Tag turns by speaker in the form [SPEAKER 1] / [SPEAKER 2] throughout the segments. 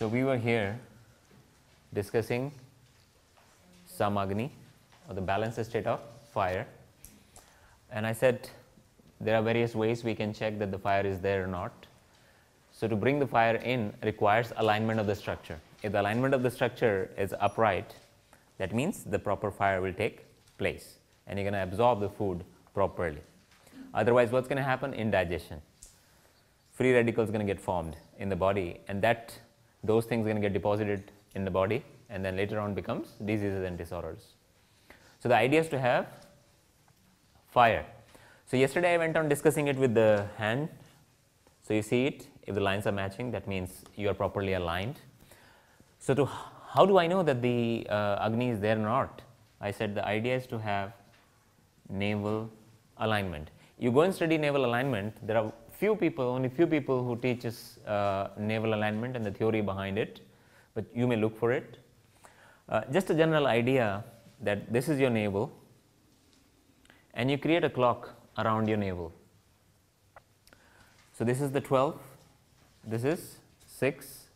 [SPEAKER 1] So we were here discussing Samagni, or the balanced state of fire, and I said there are various ways we can check that the fire is there or not. So to bring the fire in requires alignment of the structure. If the alignment of the structure is upright, that means the proper fire will take place and you're going to absorb the food properly. Otherwise, what's going to happen? Indigestion. Free radicals are going to get formed in the body, and those things are going to get deposited in the body, and then later on becomes diseases and disorders. So the idea is to have fire. So yesterday I went on discussing it with the hand. So you see it, if the lines are matching, that means you are properly aligned. So how do I know that the Agni is there or not? I said the idea is to have navel alignment. You go and study navel alignment, there are only few people who teaches navel alignment and the theory behind it, but you may look for it. Just a general idea that this is your navel and you create a clock around your navel. So this is the 12, this is 6,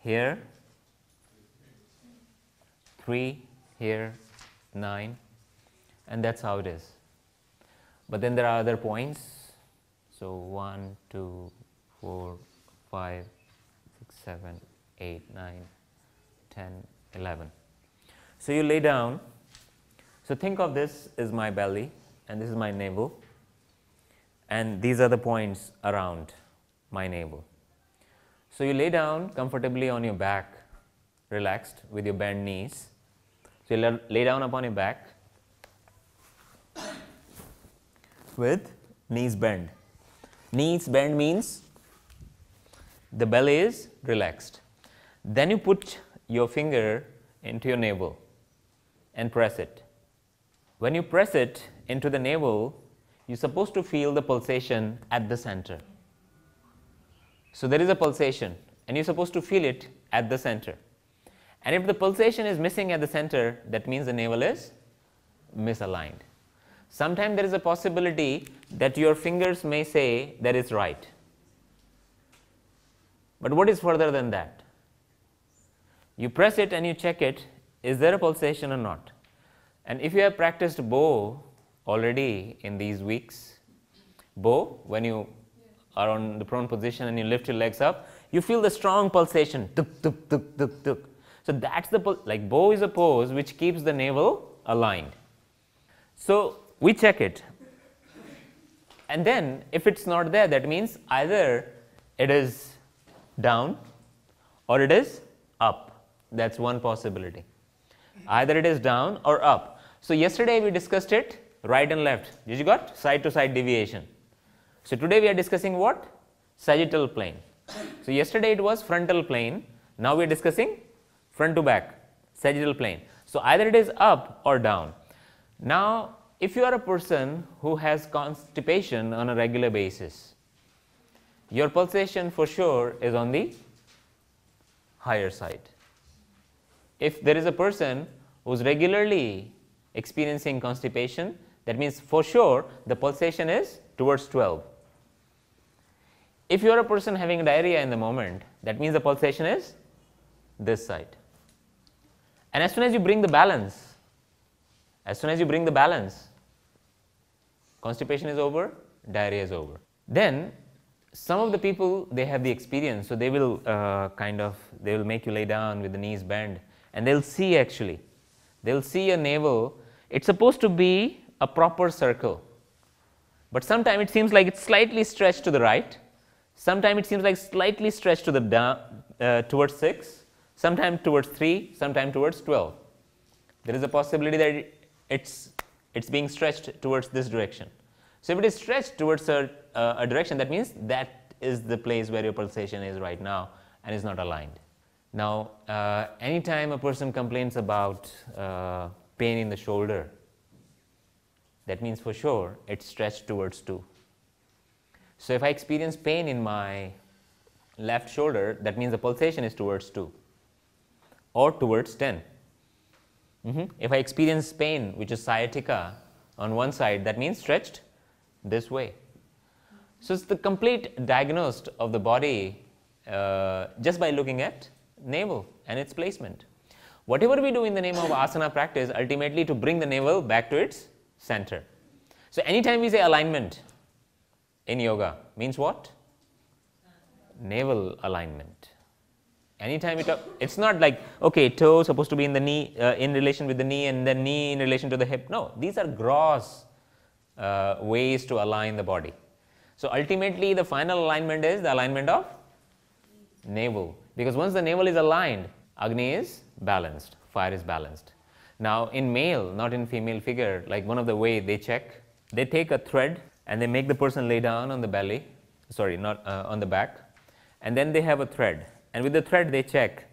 [SPEAKER 1] here 3, here 9, and that's how it is. But then there are other points. So 1, 2, 4, 5, 6, 7, 8, 9, 10, 11. So you lay down. So think of this as my belly and this is my navel, and these are the points around my navel. So you lay down comfortably on your back, relaxed with your bent knees. So you lay down upon your back with knees bent. Knees bent means the belly is relaxed. Then you put your finger into your navel and press it. When you press it into the navel, you are supposed to feel the pulsation at the center. So there is a pulsation and you are supposed to feel it at the center. And if the pulsation is missing at the center, that means the navel is misaligned. Sometimes there is a possibility that your fingers may say that is right. But what is further than that? You press it and you check it, is there a pulsation or not? And if you have practiced bow already in these weeks, bow, when you are on the prone position and you lift your legs up, you feel the strong pulsation, tuk, tuk, tuk, tuk, tuk. So that's like bow is a pose which keeps the navel aligned. So we check it, and then if it's not there, that means either it is down or it is up. That's one possibility. Either it is down or up. So yesterday we discussed it right and left. Did you got side to side deviation? So today we are discussing what? Sagittal plane. So yesterday it was frontal plane. Now we are discussing front to back, sagittal plane. So either it is up or down. Now if you are a person who has constipation on a regular basis, your pulsation for sure is on the higher side. If there is a person who is regularly experiencing constipation, that means for sure the pulsation is towards 12. If you are a person having diarrhea in the moment, that means the pulsation is this side. And as soon as you bring the balance, constipation is over, diarrhea is over. Then some of the people, they have the experience, so they will they will make you lay down with the knees bent, and they will see a navel. It's supposed to be a proper circle, but sometimes it seems like it's slightly stretched to the right, sometimes it seems like slightly stretched to the down towards 6, sometimes towards 3, sometimes towards 12. There is a possibility that it's being stretched towards this direction. So if it is stretched towards a direction, that means that is the place where your pulsation is right now and is not aligned. Now anytime a person complains about pain in the shoulder, that means for sure it's stretched towards 2. So if I experience pain in my left shoulder, that means the pulsation is towards 2 or towards 10. If I experience pain which is sciatica on one side, that means stretched this way. So it's the complete diagnosis of the body just by looking at navel and its placement. Whatever we do in the name of asana practice, ultimately to bring the navel back to its center. So, anytime we say alignment in yoga means what? Navel alignment. Anytime we talk, it's not like, okay, toe supposed to be in the knee, in relation with the knee, and then knee in relation to the hip. No, these are gross ways to align the body. So, ultimately the final alignment is the alignment of navel, because once the navel is aligned, Agni is balanced, fire is balanced. Now, in male, not in female figure, like one of the way they check, they take a thread and they make the person lay down on the belly, sorry, not on the back, and then they have a thread, and with the thread they check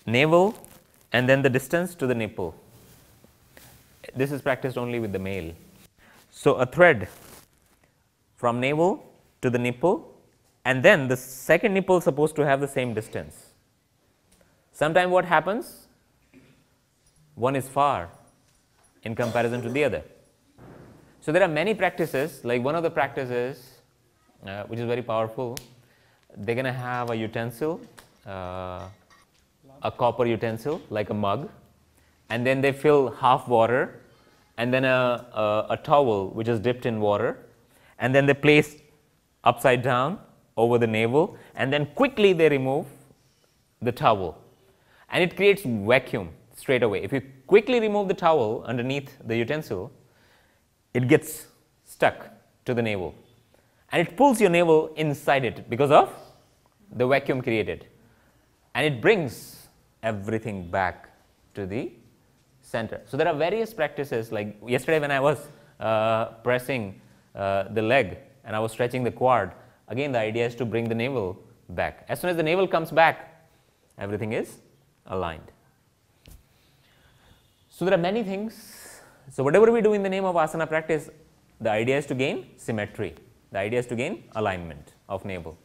[SPEAKER 1] navel and then the distance to the nipple. This is practiced only with the male. So, a thread from navel to the nipple, and then the second nipple is supposed to have the same distance. Sometimes what happens? One is far in comparison to the other. So, there are many practices, like one of the practices which is very powerful, they are going to have a utensil, a copper utensil like a mug, and then they fill half water and then a towel which is dipped in water, and then they place upside down over the navel, and then quickly they remove the towel, and it creates vacuum straight away. If you quickly remove the towel underneath the utensil, it gets stuck to the navel, and it pulls your navel inside it because of the vacuum created, and it brings everything back to the center. So, there are various practices, like yesterday when I was pressing the leg and I was stretching the quad, again the idea is to bring the navel back. As soon as the navel comes back, everything is aligned. So, there are many things. So, whatever we do in the name of asana practice, the idea is to gain symmetry, the idea is to gain alignment of navel.